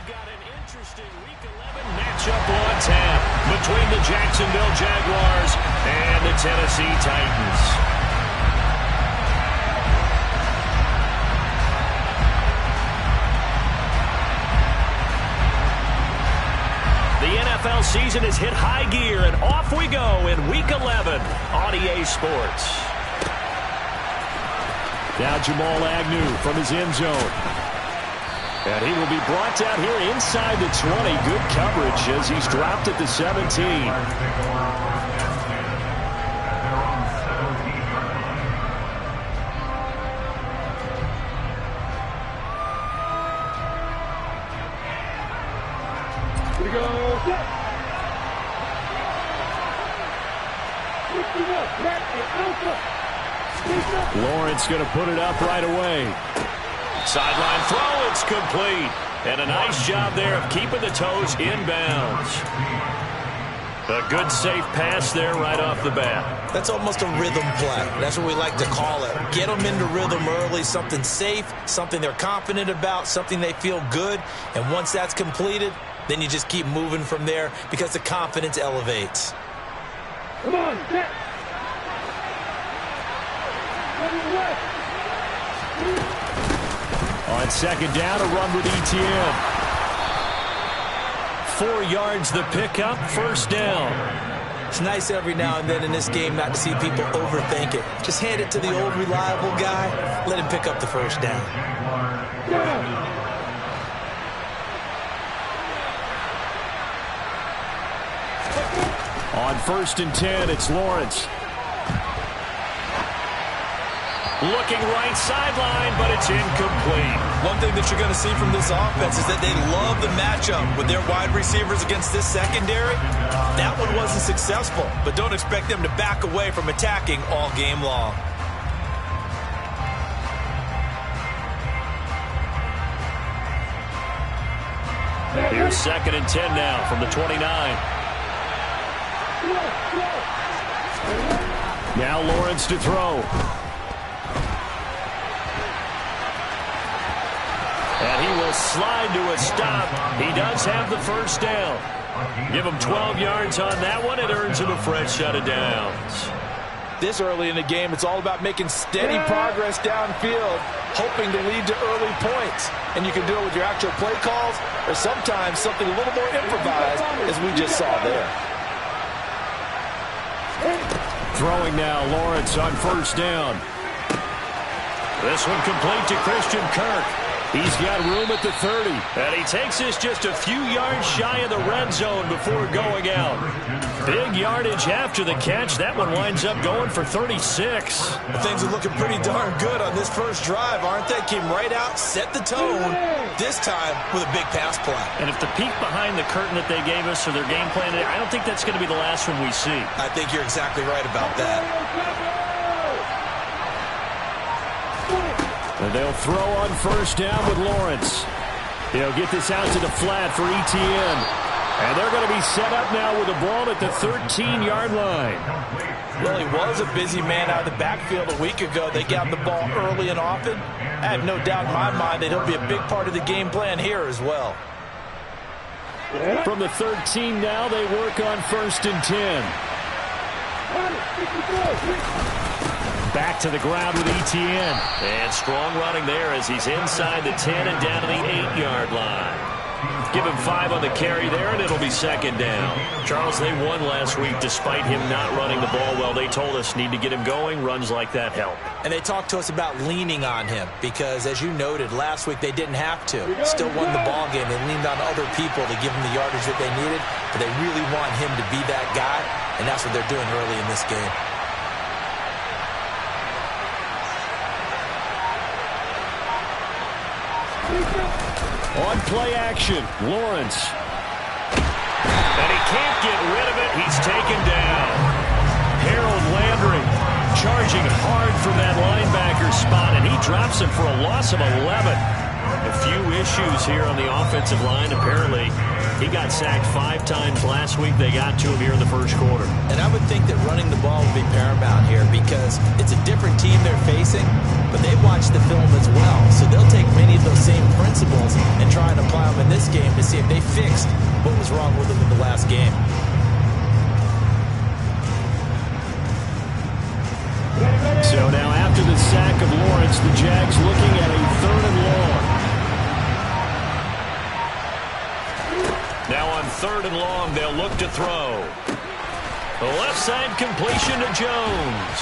we've got an interesting Week 11 matchup on tap between the Jacksonville Jaguars and the Tennessee Titans. The NFL season has hit high gear, and off we go in Week 11 on EA Sports. Now Jamal Agnew from his end zone. And he will be brought down here inside the 20. Good coverage as he's dropped at the 17. Here we go. Lawrence going to put it up right away. Sideline throw, it's complete. And a nice job there of keeping the toes inbounds. A good safe pass there right off the bat. That's almost a rhythm play. That's what we like to call it. Get them into rhythm early, something safe, something they're confident about, something they feel good. And once that's completed, then you just keep moving from there because the confidence elevates. Come on, set. On second down, a run with ETN. 4 yards the pickup, first down. It's nice every now and then in this game not to see people overthink it. Just hand it to the old reliable guy. Let him pick up the first down. On 1st and 10, it's Lawrence. Looking right sideline, but it's incomplete. One thing that you're going to see from this offense is that they love the matchup with their wide receivers against this secondary. That one wasn't successful, but don't expect them to back away from attacking all game long. Here's 2nd and 10 now from the 29. Now Lawrence to throw. And he will slide to a stop. He does have the first down. Give him 12 yards on that one. It earns him a fresh set of downs. This early in the game, it's all about making steady progress downfield, hoping to lead to early points. And you can do it with your actual play calls or sometimes something a little more improvised, as we just saw there. Throwing now, Lawrence on first down. This one complete to Christian Kirk. He's got room at the 30. And he takes this just a few yards shy of the red zone before going out. Big yardage after the catch. That one winds up going for 36. Things are looking pretty darn good on this first drive, aren't they? Came right out, set the tone, this time with a big pass play. And if the peek behind the curtain that they gave us or their game plan, I don't think that's going to be the last one we see. I think you're exactly right about that. And they'll throw on first down with Lawrence. He'll get this out to the flat for ETN. And they're going to be set up now with the ball at the 13-yard line. Well, he was a busy man out of the backfield a week ago. They got the ball early and often. I have no doubt in my mind that he'll be a big part of the game plan here as well. From the 13 now, they work on 1st and 10. Back to the ground with ETN. And strong running there as he's inside the 10 and down to the 8-yard line. Give him 5 on the carry there, and it'll be 2nd down. Charles, they won last week despite him not running the ball well. They told us need to get him going. Runs like that help. And they talked to us about leaning on him because, as you noted, last week they didn't have to. Still won the ball game. They leaned on other people to give them the yardage that they needed, but they really want him to be that guy, and that's what they're doing early in this game. On play action, Lawrence. And he can't get rid of it. He's taken down. Harold Landry charging hard from that linebacker spot, and he drops him for a loss of 11. A few issues here on the offensive line. Apparently, he got sacked 5 times last week. They got to him here in the first quarter. And I would think that running the ball would be paramount here because it's a different team they're facing, but they watch the film as well. So they'll take many of those same principles and try and apply them in this this game to see if they fixed what was wrong with them in the last game. So now after the sack of Lawrence, the Jags looking at a 3rd and long. Now on 3rd and long, they'll look to throw. The left side completion to Jones.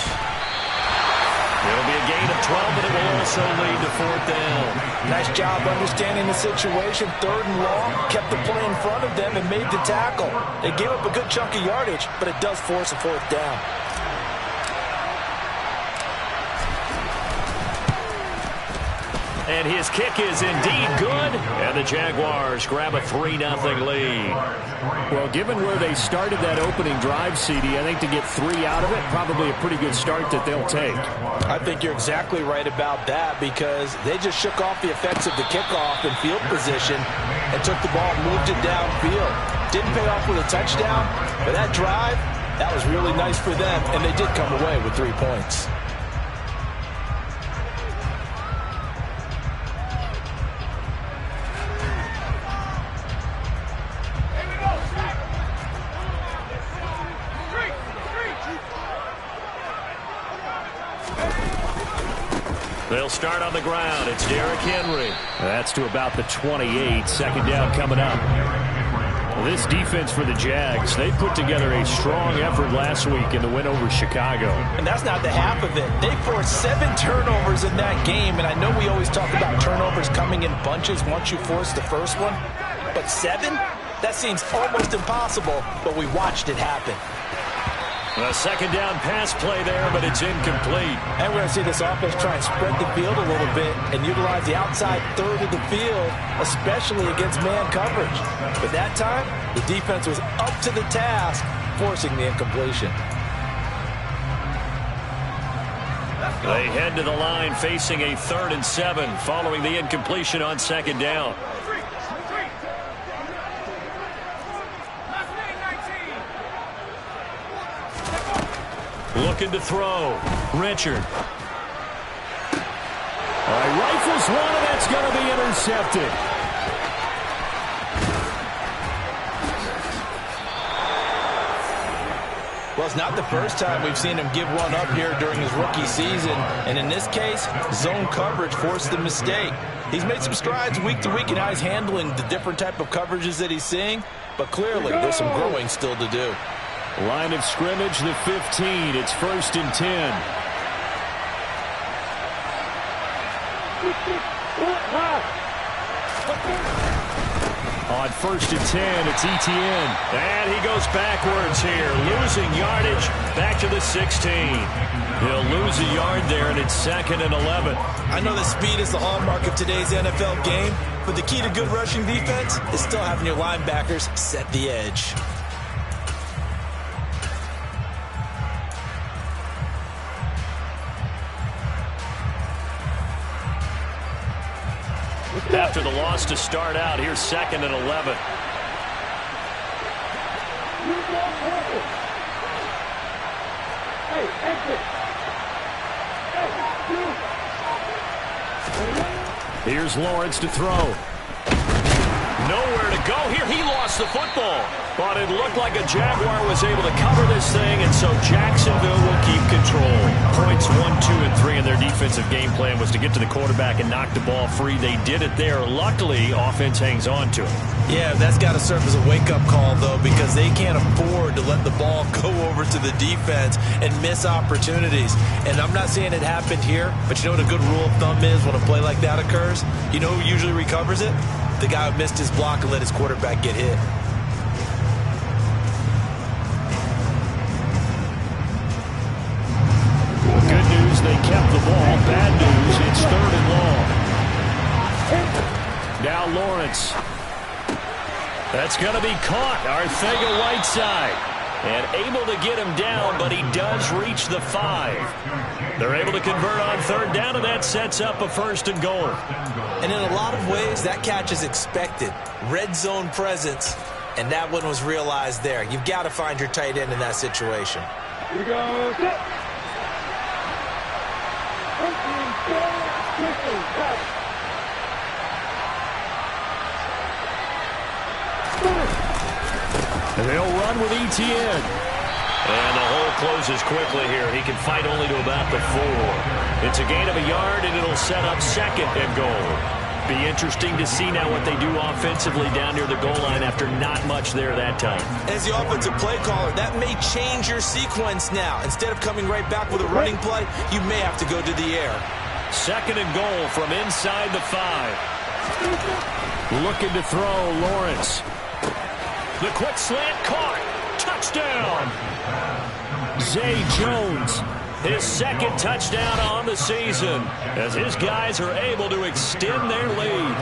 It'll be a gain of 12, but it will also lead to 4th down. Nice job understanding the situation. 3rd and long, kept the play in front of them and made the tackle. They gave up a good chunk of yardage, but it does force a 4th down. And his kick is indeed good. And the Jaguars grab a 3-0 lead. Well, given where they started that opening drive, CD, I think to get 3 out of it, probably a pretty good start that they'll take. I think you're exactly right about that because they just shook off the effects of the kickoff and field position and took the ball and moved it downfield. Didn't pay off with a touchdown, but that drive, that was really nice for them, and they did come away with 3 points. They'll start on the ground. It's Derrick Henry. That's to about the 28. 2nd down coming up. This defense for the Jags, they put together a strong effort last week in the win over Chicago. And that's not the half of it. They forced 7 turnovers in that game, and I know we always talk about turnovers coming in bunches once you force the first one, but 7? That seems almost impossible, but we watched it happen. A 2nd down pass play there, but it's incomplete. And we're going to see this offense try and spread the field a little bit and utilize the outside 3rd of the field, especially against man coverage. But that time, the defense was up to the task, forcing the incompletion. They head to the line facing a 3rd and 7 following the incompletion on 2nd down. Looking to throw. Richard. All right, rifles one, and that's going to be intercepted. Well, it's not the first time we've seen him give one up here during his rookie season. And in this case, zone coverage forced the mistake. He's made some strides week to week in how he's handling the different type of coverages that he's seeing. But clearly, there's some growing still to do. Line of scrimmage, the 15. It's 1st and 10. On 1st and 10, it's Etienne. And he goes backwards here, losing yardage back to the 16. He'll lose a yard there, and it's 2nd and 11. I know that speed is the hallmark of today's NFL game, but the key to good rushing defense is still having your linebackers set the edge. After the loss to start out, here's 2nd and 11. Here's Lawrence to throw. Nowhere to go here. He lost the football. But it looked like a Jaguar was able to cover this thing, and so Jacksonville will keep control. Points 1, 2, and 3 in their defensive game plan was to get to the quarterback and knock the ball free. They did it there. Luckily, offense hangs on to it. Yeah, that's got to serve as a wake-up call, though, because they can't afford to let the ball go over to the defense and miss opportunities. And I'm not saying it happened here, but you know what a good rule of thumb is when a play like that occurs? You know who usually recovers it? The guy who missed his block and let his quarterback get hit. Good news, they kept the ball. Bad news, it's 3rd and long. Now Lawrence. That's going to be caught. Arcega-Whiteside. And able to get him down, but he does reach the 5. They're able to convert on 3rd down, and that sets up a 1st and goal. And in a lot of ways, that catch is expected. Red zone presence, and that one was realized there. You've got to find your tight end in that situation. Here we go. Set. They'll run with ETN. And the hole closes quickly here. He can fight only to about the 4. It's a gain of a yard, and it'll set up second and goal. Be interesting to see now what they do offensively down near the goal line after not much there that time. As the offensive play caller, that may change your sequence now. Instead of coming right back with a running play, you may have to go to the air. Second and goal from inside the 5. Looking to throw, Lawrence. The quick slant caught. Touchdown. Zay Jones, his second touchdown on the season, as his guys are able to extend their lead.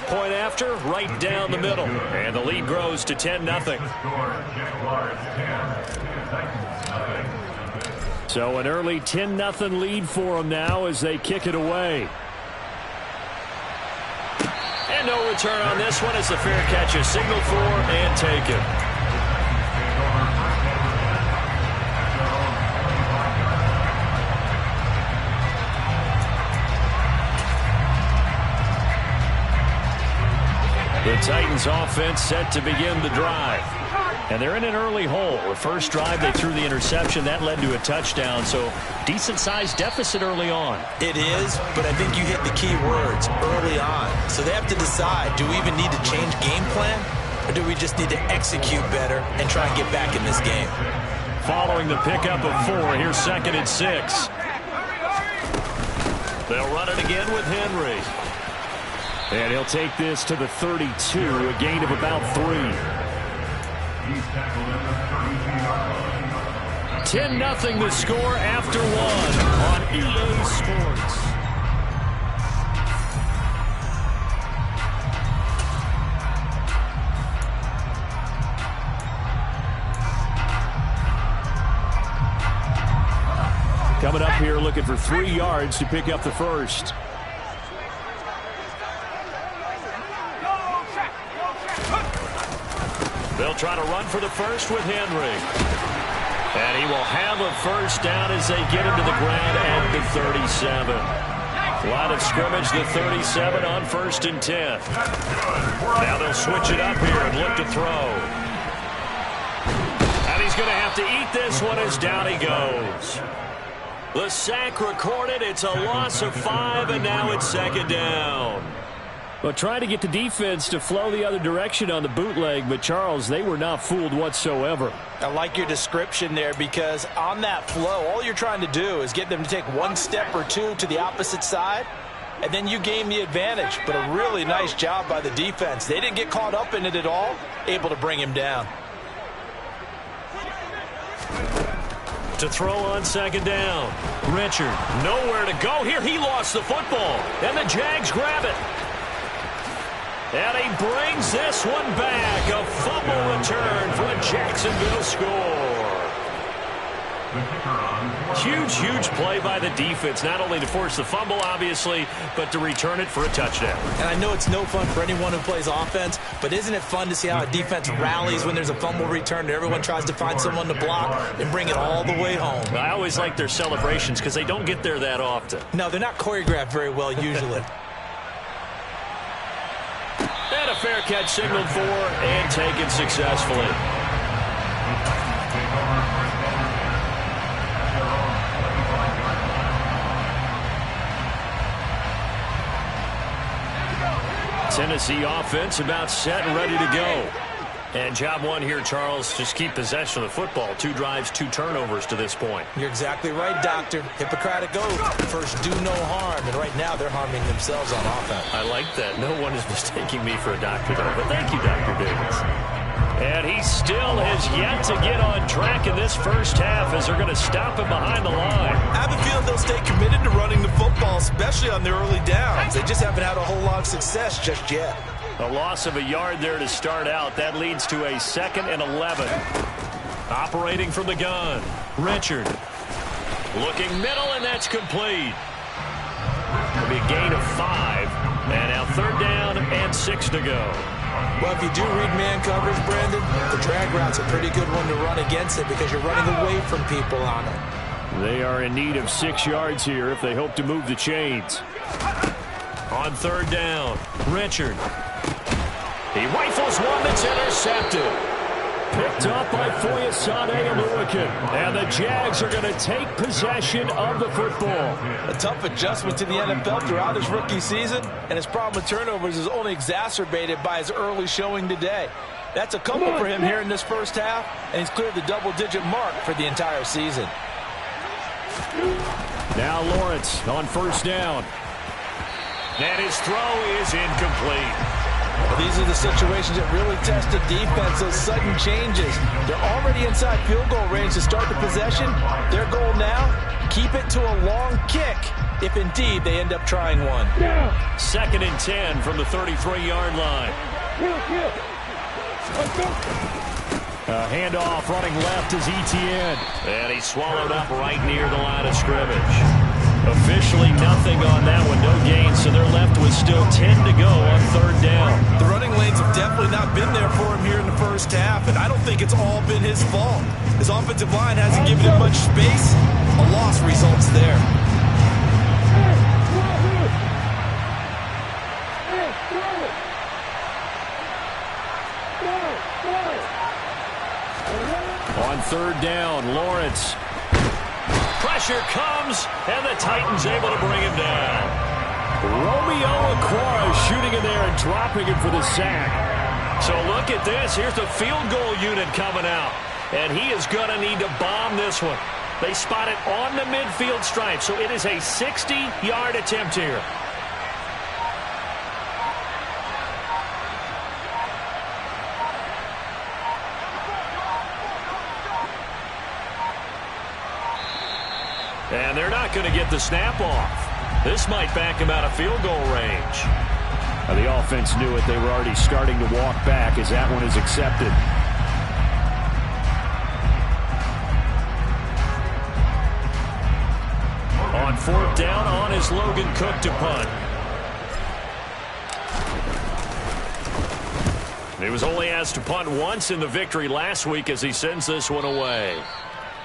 Point after, right down the middle. And the lead grows to 10-0. So an early 10-0 lead for them now as they kick it away. And no return on this one as the fair catch is signaled for and taken. The Titans offense set to begin the drive. And they're in an early hole. The first drive, they threw the interception. That led to a touchdown, so decent-sized deficit early on. It is, but I think you hit the key words, early on. So they have to decide, do we even need to change game plan, or do we just need to execute better and try and get back in this game? Following the pickup of 4, here's second and 6. They'll run it again with Henry. And he'll take this to the 32, a gain of about 3. 10-0 the score after 1 on EA Sports. Coming up here looking for 3 yards to pick up the first. They'll try to run for the first with Henry. And he will have a first down as they get him to the ground at the 37. Line of scrimmage, the 37 on 1st and 10. Now they'll switch it up here and look to throw. And he's going to have to eat this one as down he goes. The sack recorded. It's a loss of 5, and now it's second down. Well, trying to get the defense to flow the other direction on the bootleg, but Charles, they were not fooled whatsoever. I like your description there because on that flow, all you're trying to do is get them to take 1 step or 2 to the opposite side, and then you gain the advantage. But a really nice job by the defense. They didn't get caught up in it at all, able to bring him down. To throw on second down. Richard, nowhere to go here. He lost the football, and the Jags grab it. And he brings this one back. A fumble return for a Jacksonville score. Huge play by the defense, not only to force the fumble, obviously, but to return it for a touchdown. And I know it's no fun for anyone who plays offense, but isn't it fun to see how a defense rallies when there's a fumble return and everyone tries to find someone to block and bring it all the way home? I always like their celebrations because they don't get there that often. No, they're not choreographed very well usually. And a fair catch signaled for and taken successfully. Tennessee offense about set and ready to go. And job 1 here, Charles, just keep possession of the football. 2 drives, 2 turnovers to this point. You're exactly right, Doctor. Hippocratic oath. First, do no harm. And right now, they're harming themselves on offense. I like that. No one is mistaking me for a doctor, though. But thank you, Dr. Davis. And he still has yet to get on track in this first half as they're going to stop him behind the line. I have a feeling they'll stay committed to running the football, especially on their early downs. They just haven't had a whole lot of success just yet. A loss of a yard there to start out. That leads to a 2nd and 11. Operating from the gun. Richard. Looking middle, and that's complete. It'll be a gain of 5. And now 3rd down and 6 to go. Well, if you do read man coverage, Brandon, the drag route's a pretty good one to run against it because you're running away from people on it. They are in need of 6 yards here if they hope to move the chains. On third down, Richard. He rifles one that's intercepted. Picked up by Foyesade and Lewican. And the Jags are going to take possession of the football. A tough adjustment to the NFL throughout his rookie season, and his problem with turnovers is only exacerbated by his early showing today. That's a couple for him here in this first half, and he's cleared the double-digit mark for the entire season. Now Lawrence on first down. And his throw is incomplete. Well, these are the situations that really test the defense, those sudden changes. They're already inside field goal range to start the possession. Their goal now, keep it to a long kick, if indeed they end up trying one. 2nd and 10 from the 33-yard line. A handoff running left is Etienne. And he's swallowed up right near the line of scrimmage. Officially nothing on that one, no gain, so they're left with still 10 to go on third down. The running lanes have definitely not been there for him here in the first half, and I don't think it's all been his fault. His offensive line hasn't given him much space. A loss results there. On third down, Lawrence. Pressure comes, and the Titans able to bring him down. Romeo Okwara shooting in there and dropping him for the sack. So look at this. Here's the field goal unit coming out. And he is going to need to bomb this one. They spot it on the midfield stripe, so it is a 60-yard attempt here. And they're not going to get the snap off. This might back him out of field goal range. The offense knew it. They were already starting to walk back as that one is accepted. On fourth down, on is Logan Cook to punt. He was only asked to punt once in the victory last week as he sends this one away.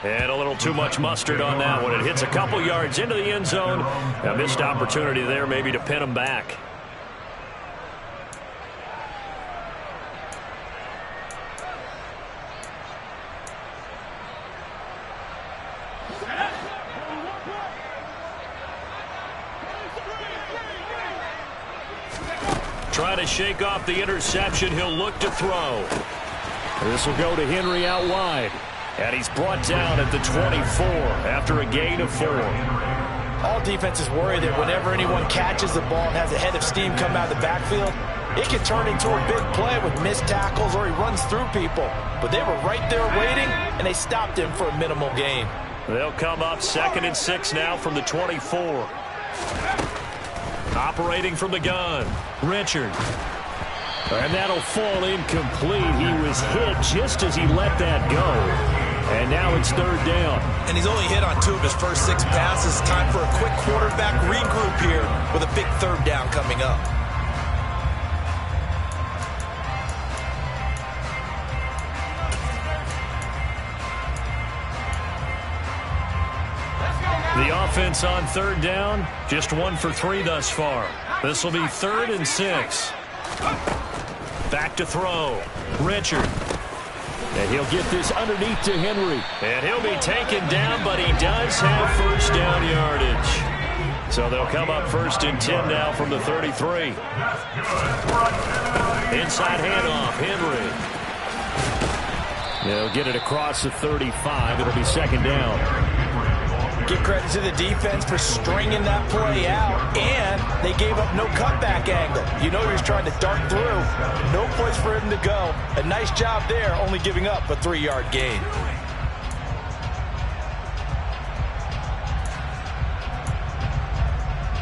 And a little too much mustard on that one. It hits a couple yards into the end zone. A missed opportunity there maybe to pin him back. Try to shake off the interception. He'll look to throw. This will go to Henry out wide. And he's brought down at the 24 after a gain of 4. All defenses worry that whenever anyone catches the ball and has a head of steam come out of the backfield, it can turn into a big play with missed tackles or he runs through people. But they were right there waiting, and they stopped him for a minimal gain. They'll come up 2nd and 6 now from the 24. Operating from the gun, Richard. And that'll fall incomplete. He was hit just as he let that go. And now it's third down. And he's only hit on 2 of his first 6 passes. Time for a quick quarterback regroup here with a big third down coming up. The offense on third down, just 1 for 3 thus far. This will be 3rd and 6. Back to throw. Richard. And he'll get this underneath to Henry. And he'll be taken down, but he does have first down yardage. So they'll come up 1st and 10 now from the 33. Inside handoff, Henry. They'll get it across the 35. It'll be 2nd down. Give credit to the defense for stringing that play out, and they gave up no cutback angle. You know he was trying to dart through. No place for him to go. A nice job there, only giving up a 3-yard gain.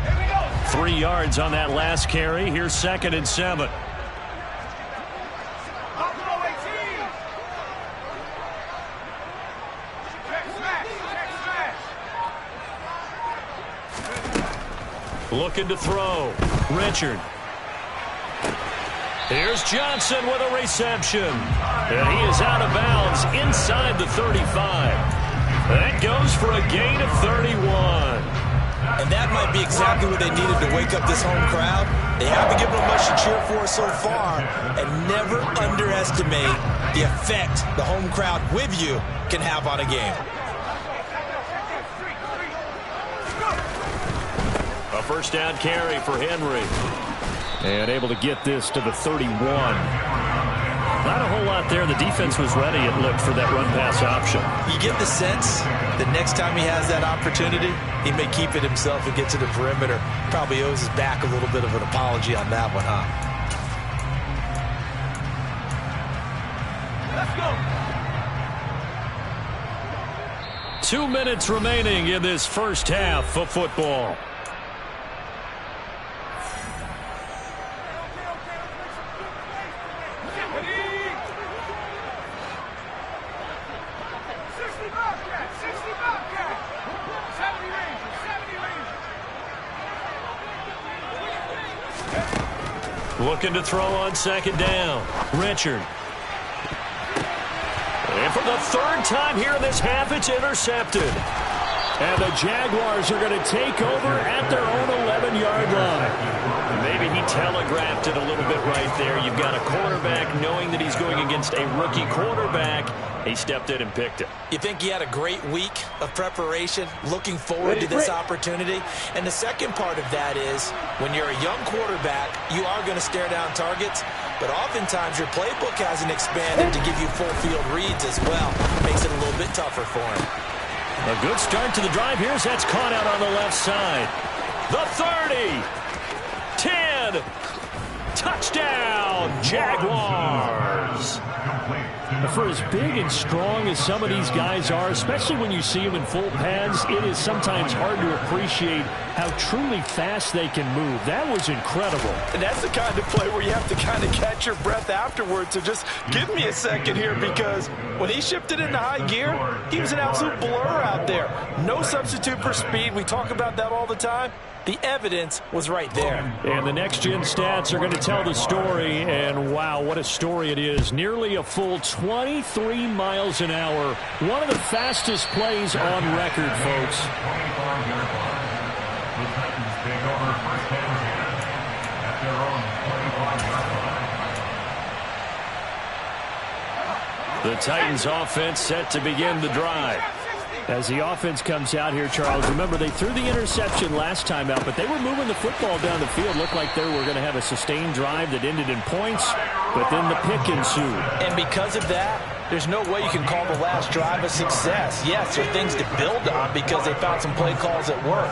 Here we go. 3 yards on that last carry. Here's 2nd and 7. Looking to throw. Richard. Here's Johnson with a reception. And he is out of bounds inside the 35. That goes for a gain of 31. And that might be exactly what they needed to wake up this home crowd. They haven't given them much to cheer for so far, and never underestimate the effect the home crowd with you can have on a game. A first down carry for Henry. And able to get this to the 31. Not a whole lot there. The defense was ready, it looked, for that run-pass option. You get the sense that next time he has that opportunity, he may keep it himself and get to the perimeter. Probably owes his back a little bit of an apology on that one, huh? Let's go. 2 minutes remaining in this first half of football. Looking to throw on second down. Richard. And for the third time here in this half, it's intercepted. And the Jaguars are going to take over at their own 11-yard line. Maybe he telegraphed it a little bit right there. You've got a quarterback knowing that he's going against a rookie quarterback. He stepped in and picked it. You think he had a great week of preparation, looking forward to this opportunity? And the second part of that is, when you're a young quarterback, you are going to stare down targets, but oftentimes your playbook hasn't expanded to give you full field reads as well. Makes it a little bit tougher for him. A good start to the drive here as that's caught out on the left side. The 30. 10. Touchdown, Jaguars. For as big and strong as some of these guys are, especially when you see them in full pads, it is sometimes hard to appreciate how truly fast they can move. That was incredible. And that's the kind of play where you have to kind of catch your breath afterwards. So just give me a second here, because when he shifted into high gear, he was an absolute blur out there. No substitute for speed. We talk about that all the time. The evidence was right there. And the next-gen stats are going to tell the story, and wow, what a story it is. Nearly a full 23 miles an hour. One of the fastest plays on record, folks. The Titans offense set to begin the drive. As the offense comes out here, Charles, remember they threw the interception last time out, but they were moving the football down the field. Looked like they were going to have a sustained drive that ended in points, but then the pick ensued. And because of that, there's no way you can call the last drive a success. Yes, there are things to build on because they found some play calls that work.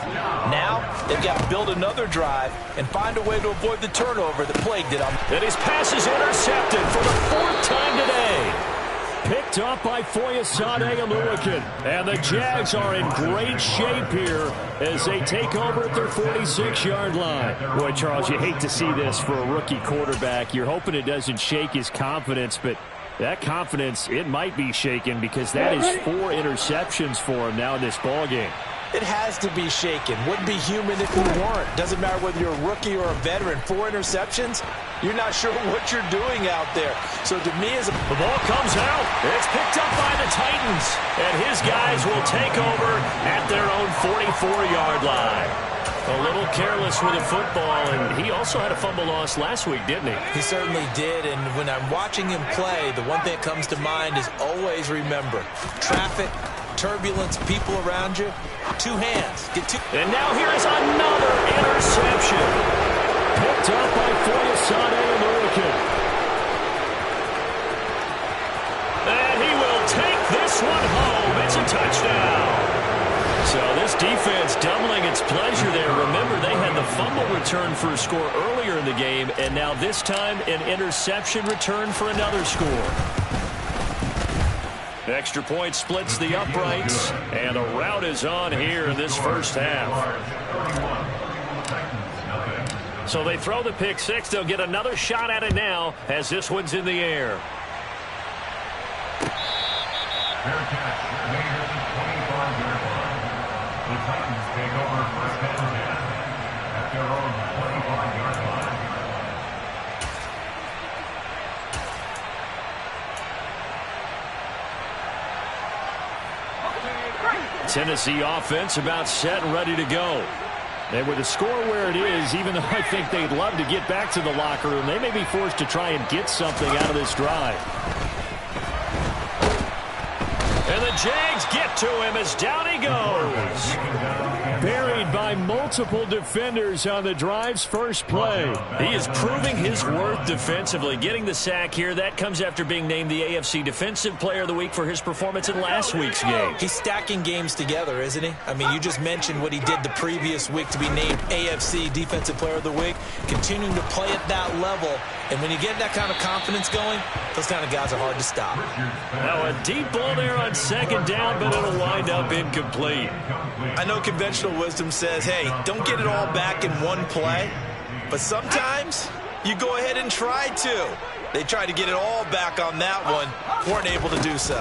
Now, they've got to build another drive and find a way to avoid the turnover that plagued it. And his pass is intercepted for the 4th time today. Picked up by Foyesade Oluwakin. And the Jags are in great shape here as they take over at their 46-yard line. Boy, Charles, you hate to see this for a rookie quarterback. You're hoping it doesn't shake his confidence, but that confidence, it might be shaken because that is 4 interceptions for him now in this ballgame. It has to be shaken. Wouldn't be human if you weren't. Doesn't matter whether you're a rookie or a veteran. 4 interceptions, you're not sure what you're doing out there. So to me, the ball comes out. It's picked up by the Titans. And his guys will take over at their own 44-yard line. A little careless with the football, and he also had a fumble loss last week, didn't he? He certainly did, and when I'm watching him play, the one thing that comes to mind is always remember, traffic, turbulence, people around you, 2 hands. Get 2. And now here is another interception. Picked up by Foyesade Oluwakin. And he will take this one home. It's a touchdown. So this defense doubling its pleasure there. Remember, they had the fumble return for a score earlier in the game, and now this time an interception return for another score. Extra point splits the uprights, and a rout is on here in this first half. So they throw the pick 6. They'll get another shot at it now as this one's in the air. The Titans take over first and 10 at their own 25-yard line. Tennessee offense about set and ready to go. And with the score where it is, even though I think they'd love to get back to the locker room, they may be forced to try and get something out of this drive. And the Jags get to him as down he goes. Buried by multiple defenders on the drive's first play. He is proving his worth defensively. Getting the sack here, that comes after being named the AFC Defensive Player of the Week for his performance in last week's game. He's stacking games together, isn't he? I mean, you just mentioned what he did the previous week to be named AFC Defensive Player of the Week. Continuing to play at that level. And when you get that kind of confidence going, those kind of guys are hard to stop. Now a deep ball there on second down, but it'll wind up incomplete. I know conventional wisdom says, hey, don't get it all back in one play. But sometimes you go ahead and try to. They tried to get it all back on that one. Weren't able to do so.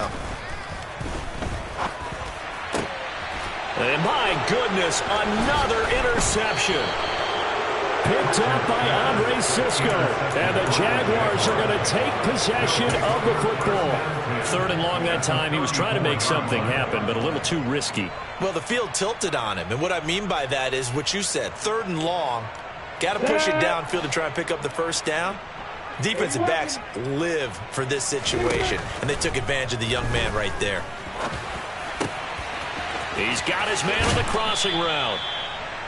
And my goodness, another interception. Picked up by Andre Cisco. And the Jaguars are going to take possession of the football. Third and long that time. He was trying to make something happen, but a little too risky. Well, the field tilted on him. And what I mean by that is what you said. Third and long. Got to push it downfield to try and pick up the first down. Defensive backs live for this situation. And they took advantage of the young man right there. He's got his man on the crossing route.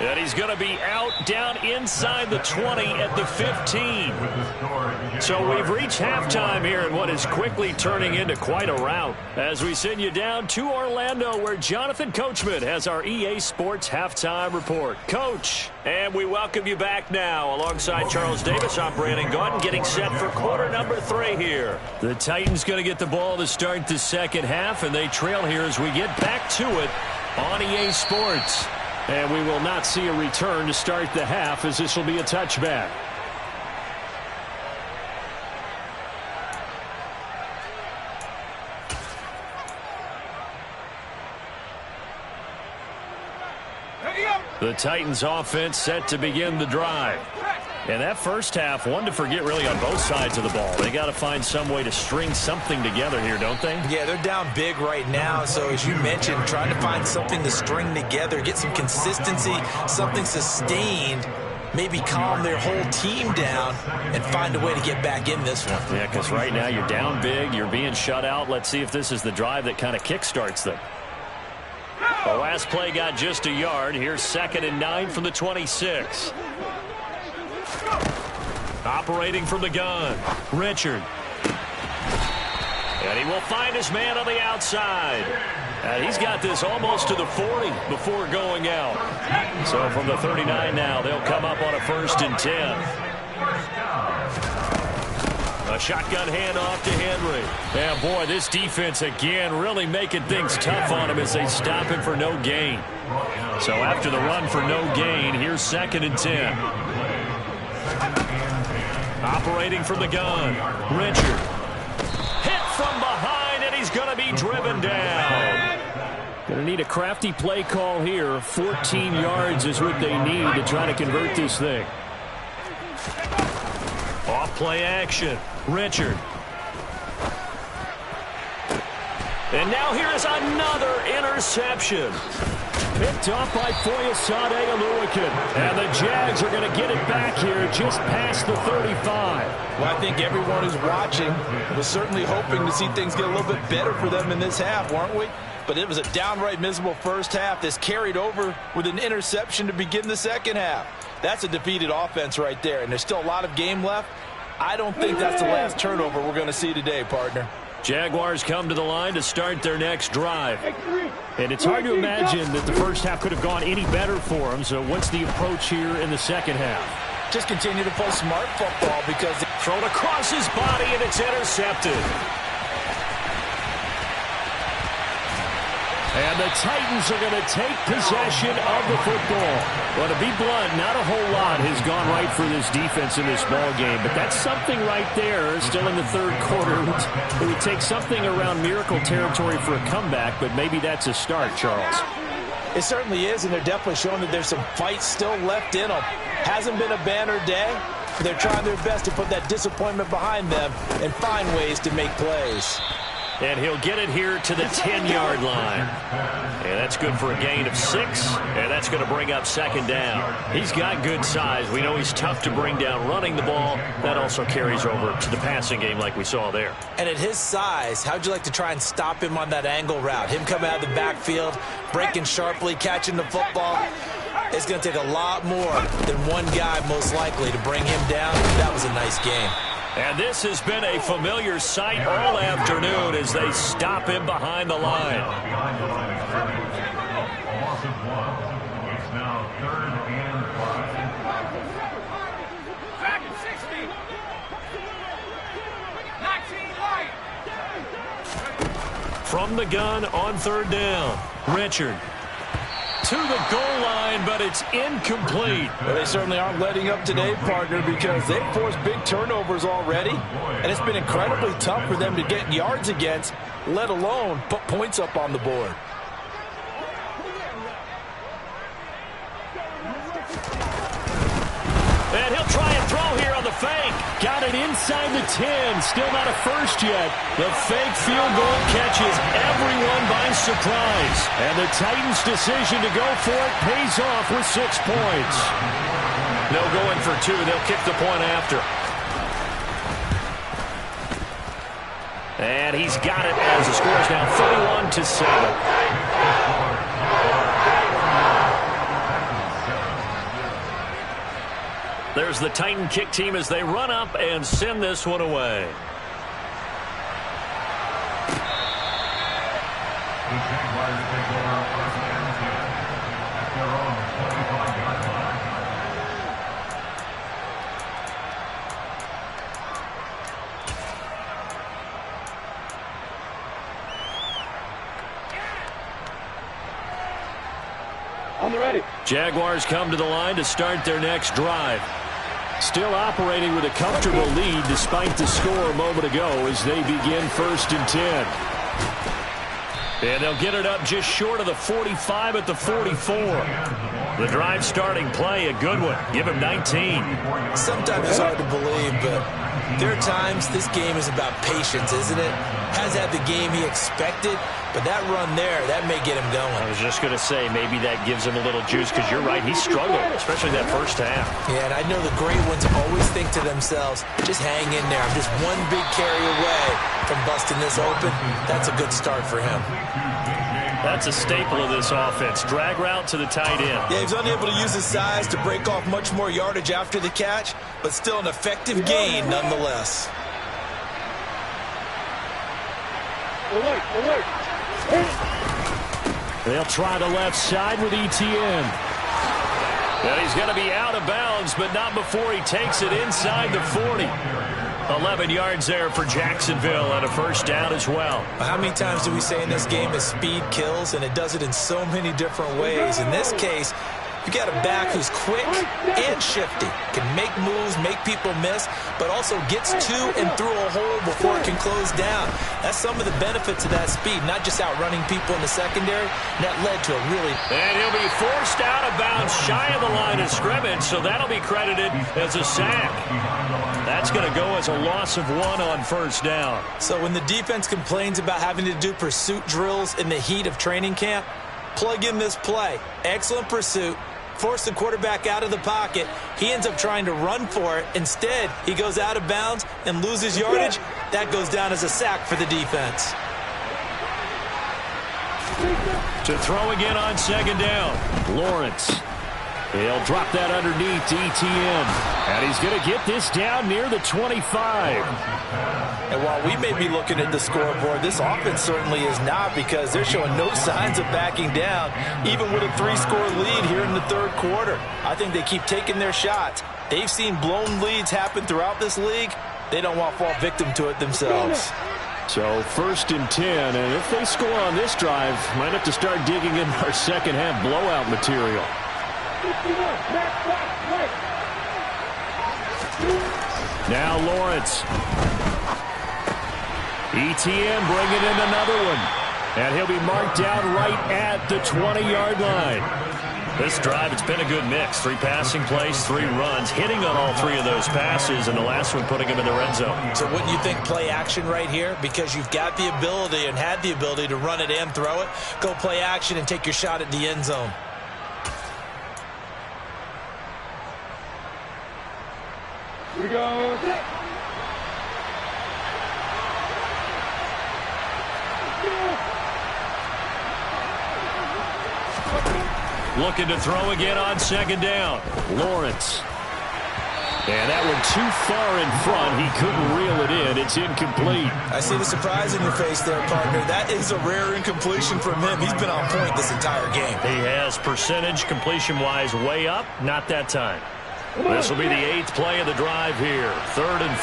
And he's going to be out down inside the 20 at the 15. So we've reached halftime here in what is quickly turning into quite a rout. As we send you down to Orlando, where Jonathan Coachman has our EA Sports Halftime Report. Coach, and we welcome you back now. Alongside Charles Davis, I'm Brandon Gaudin, getting set for quarter number 3 here. The Titans going to get the ball to start the second half, and they trail here as we get back to it on EA Sports. And we will not see a return to start the half, as this will be a touchback. The Titans offense set to begin the drive. And that first half, one to forget really on both sides of the ball. They got to find some way to string something together here, don't they? Yeah, they're down big right now. So as you mentioned, trying to find something to string together, get some consistency, something sustained, maybe calm their whole team down and find a way to get back in this one. Yeah, because right now you're down big, you're being shut out. Let's see if this is the drive that kind of kickstarts them. The last play got just a yard. Here's 2nd and 9 from the 26. Operating from the gun, Richard. And he will find his man on the outside. And he's got this almost to the 40 before going out. So from the 39 now, they'll come up on a 1st and 10. A shotgun handoff to Henry. And boy, this defense again really making things tough on him as they stop him for no gain. So after the run for no gain, here's 2nd and 10. Operating from the gun, Richard. Hit from behind, and he's going to be driven down. Going to need a crafty play call here. 14 yards is what they need to try to convert this thing. Off play action, Richard. And now here is another interception. Picked off by Foyesade Oluwakin. And the Jags are going to get it back here just past the 35. Well, I think everyone who's watching was certainly hoping to see things get a little bit better for them in this half, weren't we? But it was a downright miserable first half. This carried over with an interception to begin the second half. That's a defeated offense right there, and there's still a lot of game left. I don't think that's the last turnover we're going to see today, partner. Jaguars come to the line to start their next drive. And it's hard to imagine that the first half could have gone any better for them. So what's the approach here in the second half? Just continue to play smart football because thrown across his body, and it's intercepted. And the Titans are going to take possession of the football. Well, to be blunt, not a whole lot has gone right for this defense in this ball game, but that's something right there. Still in the third quarter. It would take something around miracle territory for a comeback, but maybe that's a start, Charles. It certainly is, and they're definitely showing that there's some fight still left in them. Hasn't been a banner day, but they're trying their best to put that disappointment behind them and find ways to make plays. And he'll get it here to the 10-yard line. And that's good for a gain of 6. And that's going to bring up second down. He's got good size. We know he's tough to bring down running the ball. That also carries over to the passing game like we saw there. And at his size, how'd you like to try and stop him on that angle route? Him coming out of the backfield, breaking sharply, catching the football. It's going to take a lot more than one guy most likely to bring him down. That was a nice game. And this has been a familiar sight all afternoon as they stop him behind the line. Behind the line of scrimmage. A loss of 1. It's now 3rd and 5. Back at 60. 19 right. From the gun on 3rd down. Richard to the goal line, but it's incomplete. Well, they certainly aren't letting up today, partner, because they've forced big turnovers already, and it's been incredibly tough for them to get yards against, let alone put points up on the board. And he'll try and throw here on the fake. Got it inside the 10. Still not a first yet. The fake field goal catches everyone by surprise. And the Titans' decision to go for it pays off with 6 points. No going for 2. They'll kick the point after. And he's got it as the score is now 31-7. There's the Titan kick team as they run up and send this one away. The Jaguars take over 1st and 10 at their own 25-yard line. On the ready. Jaguars come to the line to start their next drive. Still operating with a comfortable lead despite the score a moment ago as they begin 1st and 10. And they'll get it up just short of the 45 at the 44. The drive starting play, a good one. Give him 19. Sometimes it's hard to believe, but there are times this game is about patience, isn't it? Has had the game he expected, but that run there, that may get him going. I was just going to say, maybe that gives him a little juice because you're right, he struggled, especially that first half. Yeah, and I know the great ones always think to themselves, just hang in there. I'm just one big carry away from busting this open. That's a good start for him. That's a staple of this offense. Drag route to the tight end. Yeah, he's unable to use his size to break off much more yardage after the catch, but still an effective gain nonetheless. Alert, alert. They'll try the left side with ETN. And he's going to be out of bounds, but not before he takes it inside the 40. 11 yards there for Jacksonville and a first down as well. How many times do we say in this game that speed kills, and it does it in so many different ways? In this case, you got a back who's quick and shifty, can make moves, make people miss, but also gets to and through a hole before it can close down. That's some of the benefits of that speed, not just outrunning people in the secondary. That led to a really... And he'll be forced out of bounds shy of the line of scrimmage, so that'll be credited as a sack. That's going to go as a loss of 1 on first down. So when the defense complains about having to do pursuit drills in the heat of training camp, plug in this play. Excellent pursuit. Force the quarterback out of the pocket. He ends up trying to run for it. Instead, he goes out of bounds and loses yardage. That goes down as a sack for the defense. To throw again on second down. Lawrence. He'll drop that underneath to ETN. And he's going to get this down near the 25. And while we may be looking at the scoreboard, this offense certainly is not, because they're showing no signs of backing down, even with a 3-score lead here in the 3rd quarter. I think they keep taking their shots. They've seen blown leads happen throughout this league. They don't want to fall victim to it themselves. So 1st and 10, and if they score on this drive, might have to start digging in our second half blowout material. Now Lawrence. ETN bringing in another one. And he'll be marked down right at the 20-yard line. This drive, it's been a good mix. 3 passing plays, 3 runs, hitting on all 3 of those passes, and the last one putting him in the red zone. So wouldn't you think play action right here? Because you've got the ability and had the ability to run it and throw it. Go play action and take your shot at the end zone. Here we go. Looking to throw again on second down. Lawrence. And that one too far in front. He couldn't reel it in. It's incomplete. I see the surprise in your face there, partner. That is a rare incompletion from him. He's been on point this entire game. He has percentage completion-wise way up. Not that time. This will be the 8th play of the drive here. 3rd and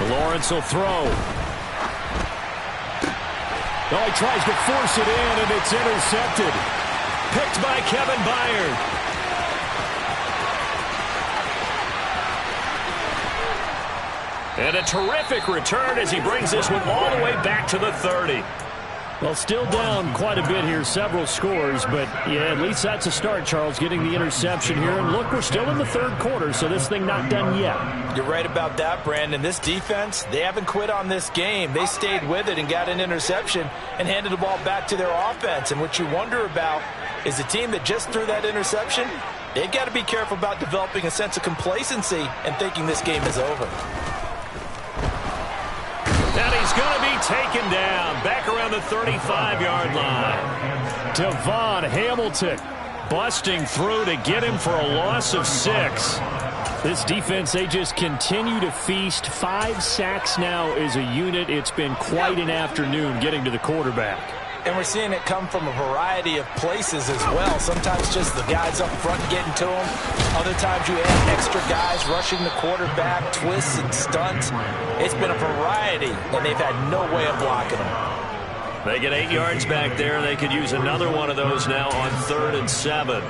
4. Lawrence will throw. Oh, he tries to force it in, and it's intercepted. Picked by Kevin Byard. And a terrific return as he brings this one all the way back to the 30. Well, still down quite a bit here, several scores, but yeah, at least that's a start, Charles, getting the interception here. And look, we're still in the 3rd quarter, so this thing not done yet. You're right about that, Brandon. This defense, they haven't quit on this game. They stayed with it and got an interception and handed the ball back to their offense. And what you wonder about is the team that just threw that interception, they've got to be careful about developing a sense of complacency and thinking this game is over. And he's going to be taken down back around the 35-yard line. Devon Hamilton busting through to get him for a loss of 6. This defense, they just continue to feast. 5 sacks now as a unit. It's been quite an afternoon getting to the quarterback. And we're seeing it come from a variety of places as well. Sometimes just the guys up front getting to him. Other times you add extra guys rushing the quarterback, twists and stunts. It's been a variety, and they've had no way of blocking them. They get 8 yards back there. They could use another one of those now on 3rd and 7.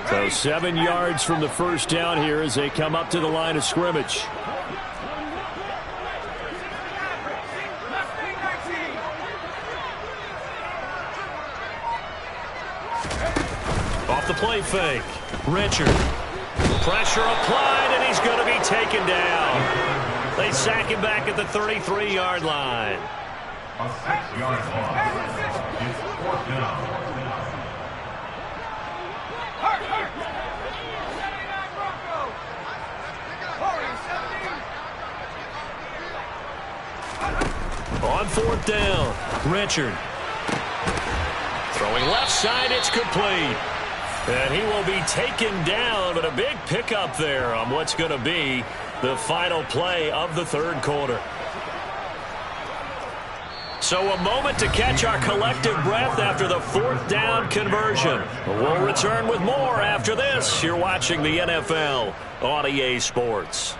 So 7 yards from the first down here as they come up to the line of scrimmage. Off the play fake. Richard. Pressure applied, and he's going to be taken down. They sack him back at the 33-yard line. A 6-yard loss. It's 4th down. On 4th down, Richard. Throwing left side, it's complete. And he will be taken down, but a big pickup there on what's going to be the final play of the 3rd quarter. So a moment to catch our collective breath after the 4th down conversion. We'll return with more after this. You're watching the NFL on EA Sports.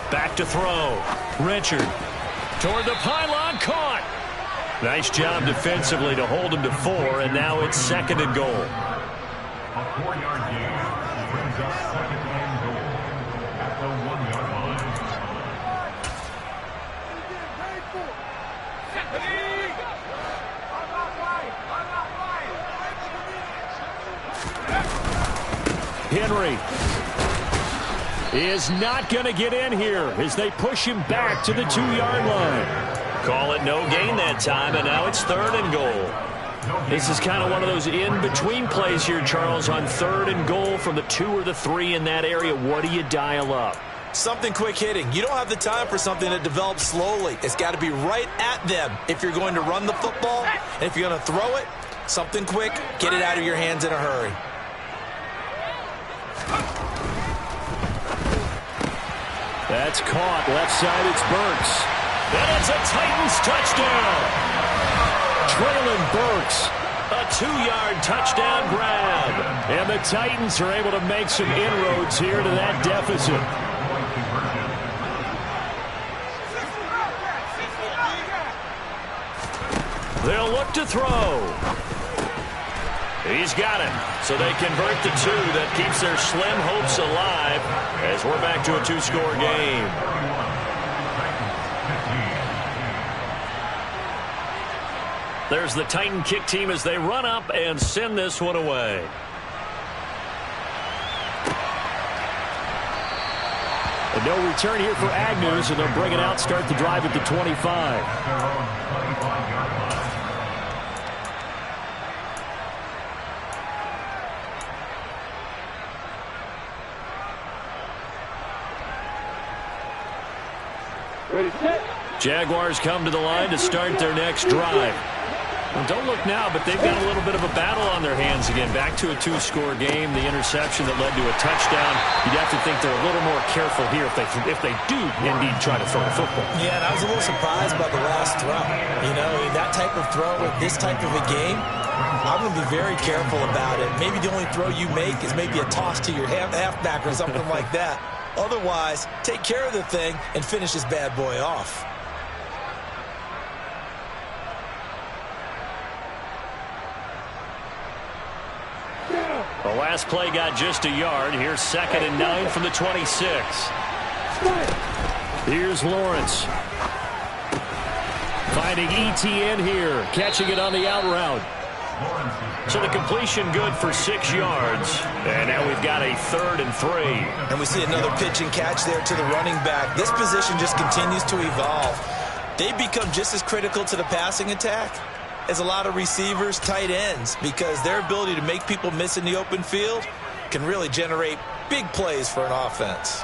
Back to throw. Richard. Toward the pylon. Caught. Nice job defensively to hold him to 4, and now it's 2nd and goal. A 4-yard gain brings up 2nd and goal at the 1-yard line. Henry is not going to get in here as they push him back to the 2-yard line. Call it no gain that time, and now it's 3rd and goal. This is kind of one of those in-between plays here, Charles, on 3rd and goal from the 2 or the 3 in that area. What do you dial up? Something quick hitting. You don't have the time for something that develops slowly. It's got to be right at them if you're going to run the football. And if you're going to throw it, something quick, get it out of your hands in a hurry. That's caught. Left side, it's Burks. And it's a Titans touchdown. Traylon Burks, a 2-yard touchdown grab. And the Titans are able to make some inroads here to that deficit. They'll look to throw. He's got him. So they convert the 2. That keeps their slim hopes alive as we're back to a 2-score game. There's the Titan kick team as they run up and send this one away. And no return here for Agnew, so they'll bring it out, start the drive at the 25. Jaguars come to the line to start their next drive. Well, don't look now, but they've got a little bit of a battle on their hands again. Back to a 2-score game. The interception that led to a touchdown. You'd have to think they're a little more careful here if they do indeed try to throw the football. Yeah, and I was a little surprised by the last throw. You know, that type of throw with this type of a game, I'm going to be very careful about it. Maybe the only throw you make is maybe a toss to your halfback or something like that. Otherwise, take care of the thing and finish this bad boy off. The last play got just a yard. Here's 2nd and 9 from the 26. Here's Lawrence. Finding ETN here. Catching it on the out route. So the completion good for 6 yards. And now we've got a 3rd and 3. And we see another pitch and catch there to the running back. This position just continues to evolve. They become just as critical to the passing attack as a lot of receivers, tight ends, because their ability to make people miss in the open field can really generate big plays for an offense.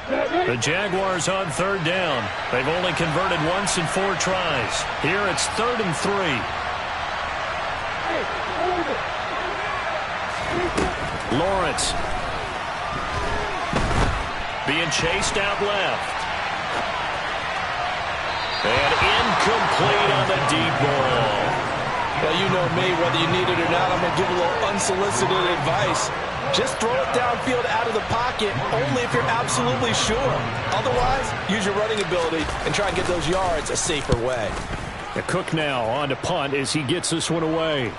The Jaguars on 3rd down. They've only converted once in 4 tries. Here it's 3rd and 3. Lawrence being chased out left. And incomplete on the deep ball. Well, you know me, whether you need it or not, I'm going to give a little unsolicited advice. Just throw it downfield out of the pocket, only if you're absolutely sure. Otherwise, use your running ability and try and get those yards a safer way. The Cook now on to punt as he gets this one away.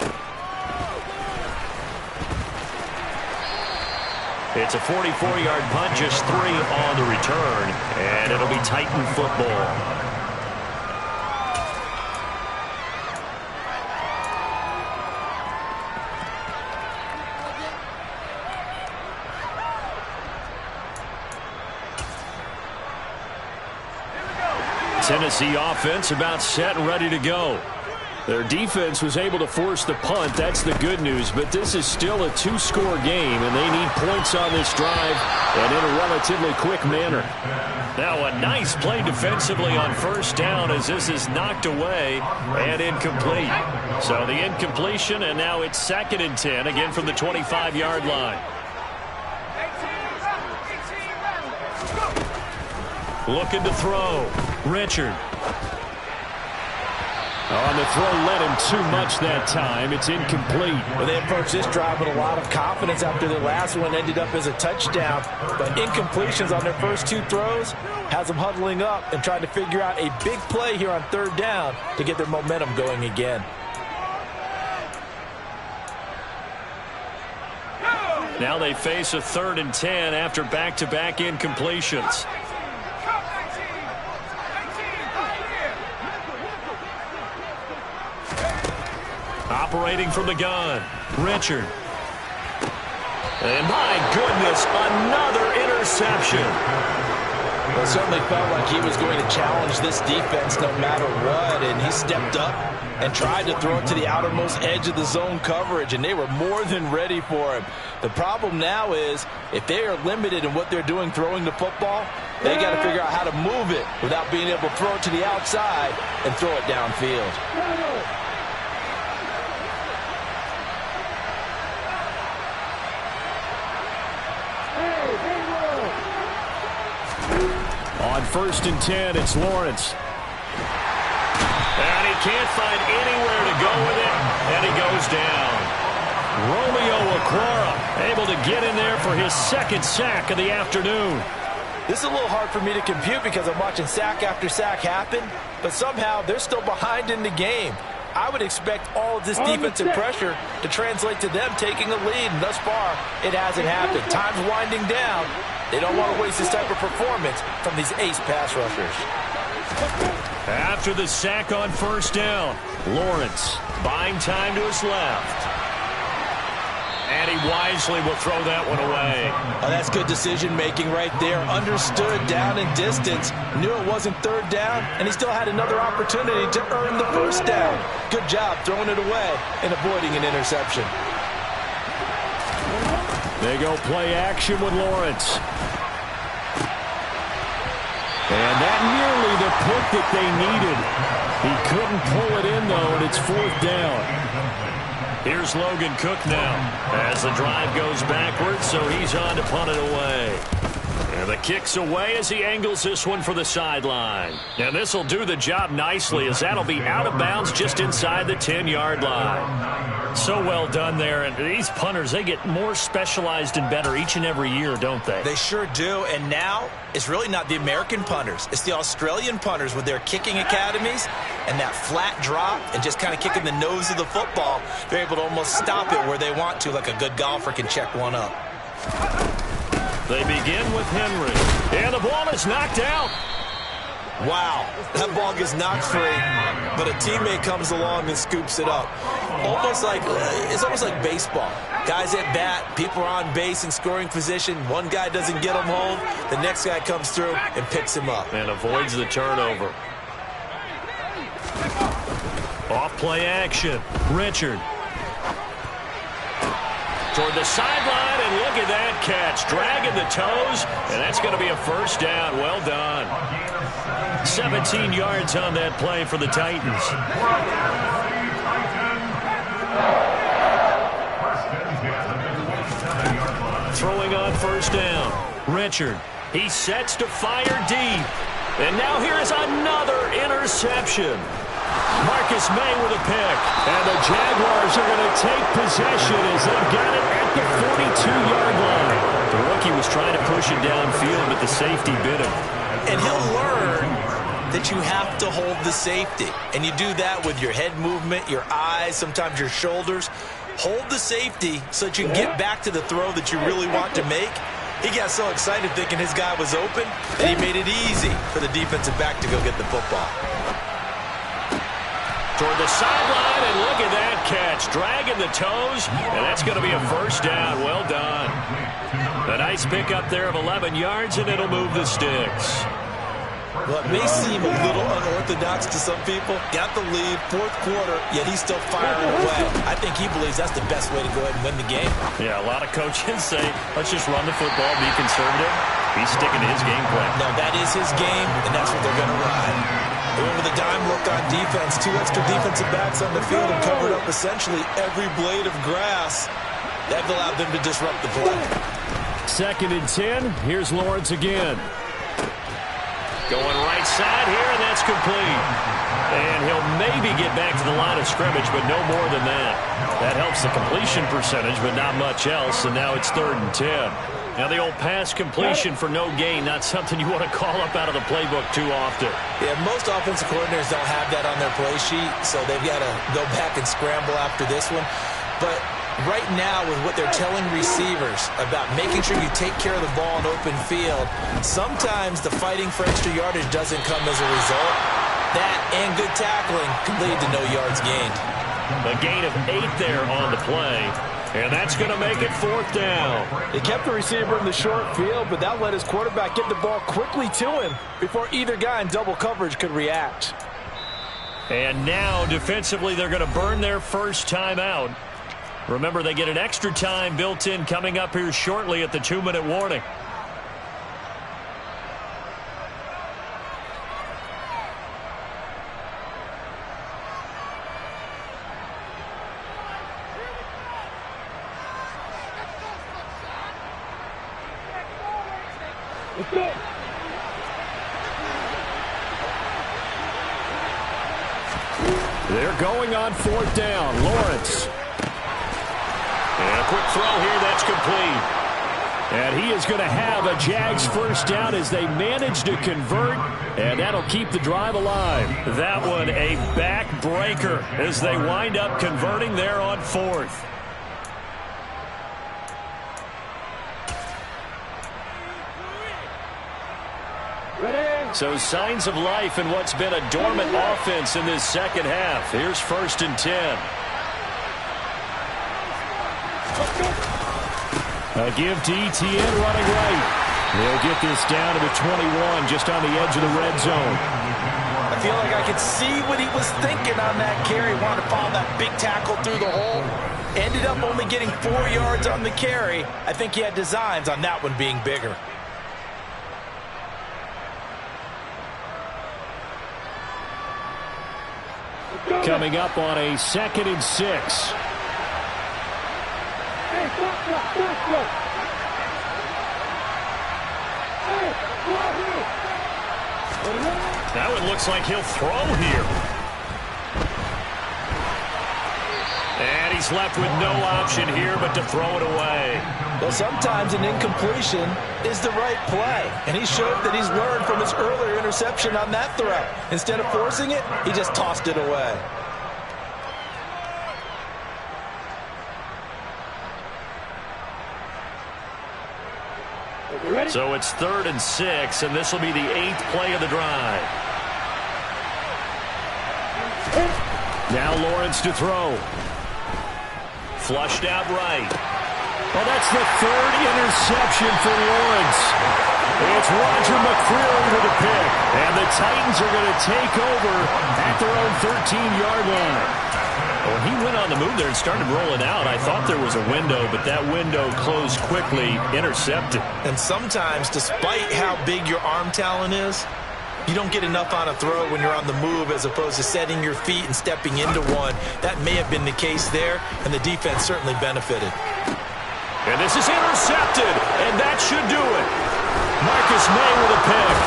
It's a 44-yard punt, just 3 on the return, and it'll be Titan football. Tennessee offense about set and ready to go. Their defense was able to force the punt. That's the good news. But this is still a 2-score game, and they need points on this drive and in a relatively quick manner. Now a nice play defensively on 1st down as this is knocked away and incomplete. So the incompletion, and now it's 2nd and 10, again from the 25-yard line. Looking to throw. Richard. On the throw, led him too much that time. It's incomplete. Well, they approached this drive with a lot of confidence after their last one ended up as a touchdown. But incompletions on their first 2 throws has them huddling up and trying to figure out a big play here on 3rd down to get their momentum going again. Now they face a 3rd and 10 after back-to-back incompletions. Operating from the gun, Richard. And my goodness, another interception. Well, it certainly felt like he was going to challenge this defense no matter what, and he stepped up and tried to throw it to the outermost edge of the zone coverage, and they were more than ready for him. The problem now is if they are limited in what they're doing throwing the football, they got to figure out how to move it without being able to throw it to the outside and throw it downfield. On 1st and 10, it's Lawrence. And he can't find anywhere to go with it, and he goes down. Romeo Okwara able to get in there for his second sack of the afternoon. This is a little hard for me to compute because I'm watching sack after sack happen, but somehow they're still behind in the game. I would expect all of this defensive pressure to translate to them taking a lead, and thus far, it hasn't happened. Time's winding down. They don't want to waste this type of performance from these ace pass rushers. After the sack on 1st down, Lawrence buying time to his left. And he wisely will throw that one away. Oh, that's good decision-making right there. Understood down and distance. Knew it wasn't 3rd down, and he still had another opportunity to earn the 1st down. Good job throwing it away and avoiding an interception. They go play action with Lawrence. And that nearly the pick that they needed. He couldn't pull it in, though, and it's 4th down. Here's Logan Cook now as the drive goes backwards, so he's on to punt it away. And the kick's away as he angles this one for the sideline. And this will do the job nicely as that'll be out of bounds just inside the 10-yard line. So well done there. And these punters, they get more specialized and better each and every year, don't they? They sure do. And now it's really not the American punters. It's the Australian punters with their kicking academies and that flat drop and just kind of kicking the nose of the football. They're able to almost stop it where they want to, like a good golfer can check one up. They begin with Henry. And the ball is knocked out. Wow, that ball gets knocked free, but a teammate comes along and scoops it up. It's almost like baseball. Guys at bat, people are on base in scoring position. One guy doesn't get him home. The next guy comes through and picks him up. And avoids the turnover. Off play action. Richard. Toward the sideline, and look at that catch. Dragging the toes, and that's going to be a 1st down. Well done. 17 yards on that play for the Titans. Throwing on 1st down. Richard. He sets to fire deep. And now here is another interception. Marcus May with a pick. And the Jaguars are going to take possession as they've got it at the 42-yard line. The rookie was trying to push it downfield, but the safety bit him. And he'll learn that you have to hold the safety. And you do that with your head movement, your eyes, sometimes your shoulders. Hold the safety so that you can get back to the throw that you really want to make. He got so excited thinking his guy was open, and he made it easy for the defensive back to go get the football. Toward the sideline, and look at that catch. Dragging the toes, and that's going to be a 1st down. Well done. A nice pickup there of 11 yards, and it'll move the sticks. Well, it may seem a little unorthodox to some people. Got the lead, 4th quarter, yet he's still firing away. I think he believes that's the best way to go ahead and win the game. Yeah, a lot of coaches say, let's just run the football, be conservative. He's sticking to his game plan. No, that is his game, and that's what they're going to ride. They went with a dime look on defense. 2 extra defensive backs on the field and covered up essentially every blade of grass. That allowed them to disrupt the play. 2nd and 10. Here's Lawrence again. Going right side here, and that's complete. And he'll maybe get back to the line of scrimmage, but no more than that. That helps the completion percentage, but not much else, and now it's 3rd and 10. Now the old pass completion for no gain, not something you want to call up out of the playbook too often. Yeah, most offensive coordinators don't have that on their play sheet, so they've got to go back and scramble after this one. But right now, with what they're telling receivers about making sure you take care of the ball in open field, sometimes the fighting for extra yardage doesn't come as a result. That and good tackling can lead to no yards gained. A gain of 8 there on the play. And that's going to make it 4th down. They kept the receiver in the short field, but that let his quarterback get the ball quickly to him before either guy in double coverage could react. And now, defensively, they're going to burn their first timeout. Remember, they get an extra time built in coming up here shortly at the 2-minute warning. Let's go. They're going on 4th down. Lawrence. And a quick throw here. That's complete. And he is going to have a Jags first down as they manage to convert, and that'll keep the drive alive. That one a backbreaker as they wind up converting there on 4th. So signs of life in what's been a dormant offense in this second half. Here's 1st and 10. A give to ETN running right. They'll get this down to the 21, just on the edge of the red zone. I feel like I could see what he was thinking on that carry. Wanted to follow that big tackle through the hole. Ended up only getting 4 yards on the carry. I think he had designs on that one being bigger. Coming up on a 2nd and 6. Now it looks like he'll throw here. And he's left with no option here but to throw it away. Well, sometimes an incompletion is the right play. And he showed that he's learned from his earlier interception on that throw. Instead of forcing it, he just tossed it away. So it's 3rd and 6, and this will be the 8th play of the drive. Now Lawrence to throw. Flushed out right. Well, that's the 3rd interception for Lawrence. It's Roger McCreary with a pick. And the Titans are going to take over at their own 13-yard line. When he went on the move there and started rolling out, I thought there was a window, but that window closed quickly, intercepted. And sometimes, despite how big your arm talent is, you don't get enough on a throw when you're on the move as opposed to setting your feet and stepping into one. That may have been the case there, and the defense certainly benefited. And this is intercepted, and that should do it. Marcus May with a pick.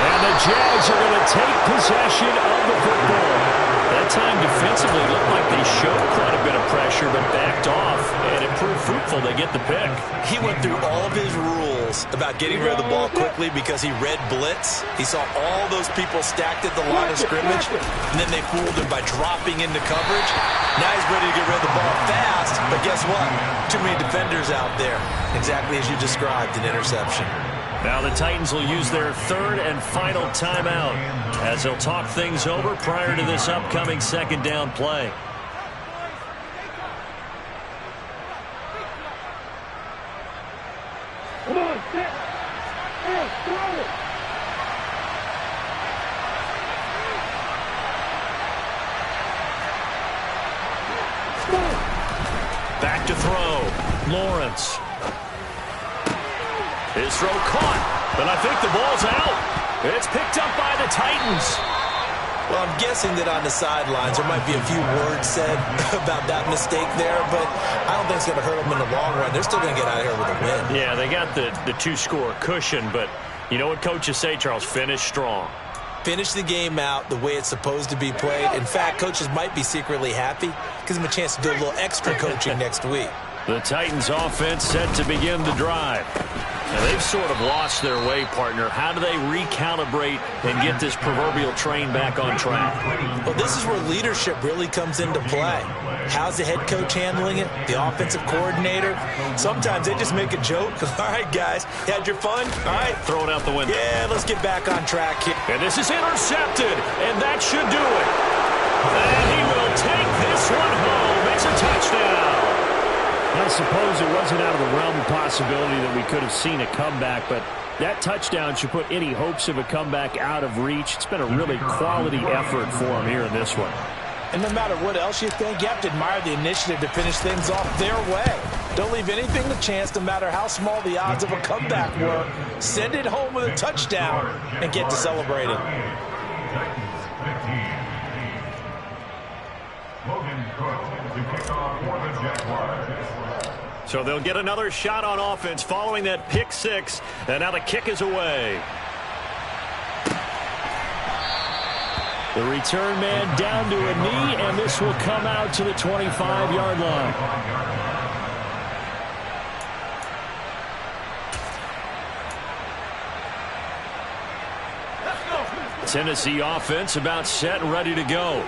And the Jags are going to take possession of the football. That time defensively looked like they showed quite a bit of pressure but backed off, and it proved fruitful. They get the pick. He went through all of his rules about getting rid of the ball quickly because he read blitz. He saw all those people stacked at the line of scrimmage, and then they fooled him by dropping into coverage. Now he's ready to get rid of the ball fast, but guess what? Too many defenders out there. Exactly as you described, an interception. Now the Titans will use their 3rd and final timeout as they'll talk things over prior to this upcoming 2nd down play. Come on, set. Hey, throw it. Back to throw. Lawrence. His throw caught, but I think the ball's out. It's picked up by the Titans. Well, I'm guessing that on the sidelines there might be a few words said about that mistake there, but I don't think it's going to hurt them in the long run. They're still going to get out of here with a win. Yeah, they got the 2-score cushion, but you know what coaches say, Charles? Finish strong. Finish the game out the way it's supposed to be played. In fact, coaches might be secretly happy. Gives them a chance to do a little extra coaching next week. The Titans offense set to begin the drive. Now they've sort of lost their way, partner. How do they recalibrate and get this proverbial train back on track? Well, this is where leadership really comes into play. How's the head coach handling it? The offensive coordinator? Sometimes they just make a joke. All right, guys, you had your fun? All right. Throw it out the window. Yeah, let's get back on track here. And this is intercepted, and that should do it. And he will take this one home. It's a touchdown. I suppose it wasn't out of the realm of possibility that we could have seen a comeback, but that touchdown should put any hopes of a comeback out of reach. It's been a really quality effort for him here in this one. And no matter what else you think, you have to admire the initiative to finish things off their way. Don't leave anything to chance, no matter how small the odds of a comeback were. Send it home with a touchdown and get to celebrating. So they'll get another shot on offense following that pick six, and now the kick is away. The return man down to a knee, and this will come out to the 25-yard line. Tennessee offense about set and ready to go.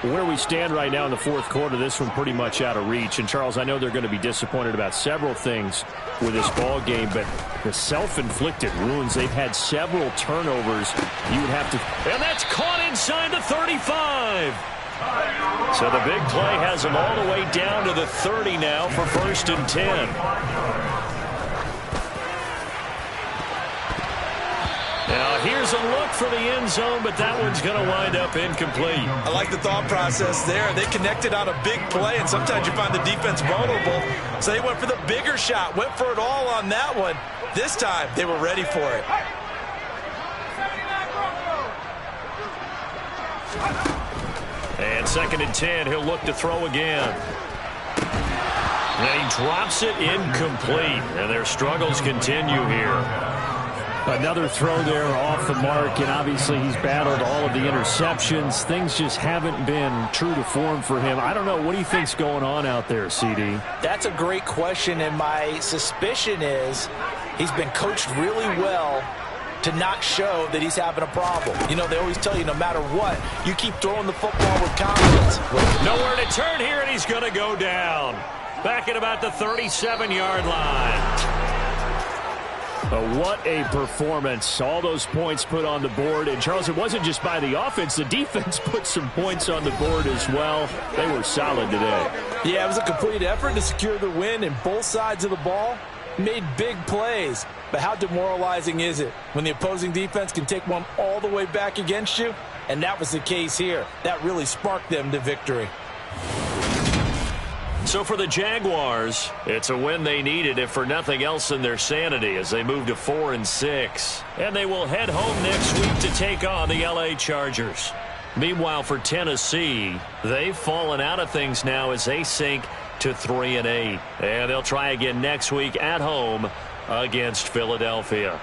Where we stand right now in the fourth quarter, this one pretty much out of reach. And, Charles, I know they're going to be disappointed about several things with this ball game, but the self-inflicted wounds, they've had several turnovers. You would have to... And that's caught inside the 35. So the big play has them all the way down to the 30 now for 1st and 10. Now here's a look for the end zone, but that one's going to wind up incomplete. I like the thought process there. They connected on a big play, and sometimes you find the defense vulnerable. So they went for the bigger shot, went for it all on that one. This time, they were ready for it. And 2nd and 10, he'll look to throw again. And he drops it incomplete, and their struggles continue here. Another throw there off the mark, and obviously he's battled all of the interceptions. Things just haven't been true to form for him. I don't know. What do you think's going on out there, CD? That's a great question, and my suspicion is he's been coached really well to not show that he's having a problem. You know, they always tell you no matter what, you keep throwing the football with confidence. Nowhere to turn here, and he's going to go down. Back at about the 37-yard line. But what a performance. All those points put on the board. And, Charles, it wasn't just by the offense. The defense put some points on the board as well. They were solid today. Yeah, it was a complete effort to secure the win, and both sides of the ball made big plays. But how demoralizing is it when the opposing defense can take one all the way back against you? And that was the case here. That really sparked them to victory. So for the Jaguars, it's a win they needed, if for nothing else than their sanity, as they move to 4-6. And they will head home next week to take on the LA Chargers. Meanwhile, for Tennessee, they've fallen out of things now as they sink to 3-8. And they'll try again next week at home against Philadelphia.